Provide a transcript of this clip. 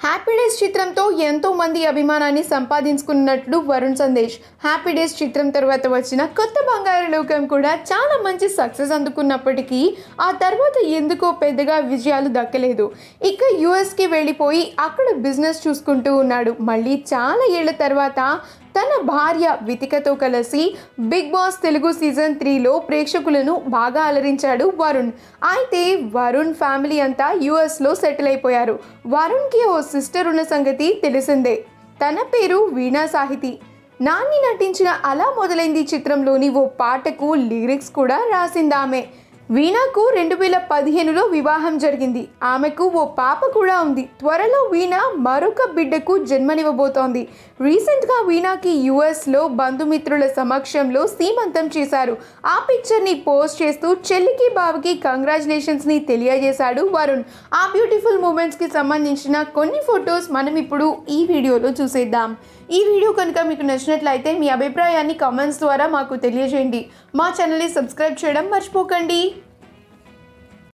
Happy days చిత్రంతో ఎంతో మంది అభిమానాన్ని సంపాదించుకున్నట్లు వరుణ్ సందేశ్. హ్యాపీ డేస్ చిత్రం తర్వాత వచ్చిన కొత్త బంగారు లోకం కూడా చాలా మంచి సక్సెస్ అందుకున్నప్పటికీ ఆ తర్వాత ఎందుకో పెద్దగా విజయాలు దక్కలేదు. ఇక యుఎస్కి వెళ్ళిపోయి అక్కడ బిజినెస్ చూసుకుంటూ ఉన్నాడు. మళ్ళీ చాలా ఏళ్ల తర్వాత తన భార్య వితికతో కలిసి బిగ్ బాస్ తెలుగు సీజన్ 3లో ప్రేక్షకులను బాగా అలరించాడు వరుణ్. అయితే వరుణ్ ఫ్యామిలీ అంతా యుఎస్లో సెటిల్ అయిపోయారు. వరుణ్కి ఓ సిస్టర్ ఉన్న సంగతి తెలిసిందే. తన పేరు వీణా సాహితి. నాని నటించిన అలా మొదలైంది చిత్రంలోని ఓ పాటకు లిరిక్స్ కూడా రాసిందామె. వీణాకు 2015లో వివాహం జరిగింది. ఆమెకు ఓ పాప కూడా ఉంది. త్వరలో వీణ మరొక బిడ్డకు జన్మనివ్వబోతోంది. రీసెంట్గా వీణాకి యుఎస్లో బంధుమిత్రుల సమక్షంలో సీమంతం చేశారు. ఆ పిక్చర్ని పోస్ట్ చేస్తూ చెల్లికి బావకి కంగ్రాచులేషన్స్ని తెలియజేశాడు వరుణ్. ఆ బ్యూటిఫుల్ మూమెంట్స్కి సంబంధించిన కొన్ని ఫొటోస్ మనం ఇప్పుడు ఈ వీడియోలో చూసేద్దాం. ఈ వీడియో కనుక మీకు నచ్చినట్లయితే మీ అభిప్రాయాన్ని కామెంట్స్ ద్వారా మాకు తెలియజేయండి. మా ఛానల్ని సబ్స్క్రైబ్ చేయడం మర్చిపోకండి.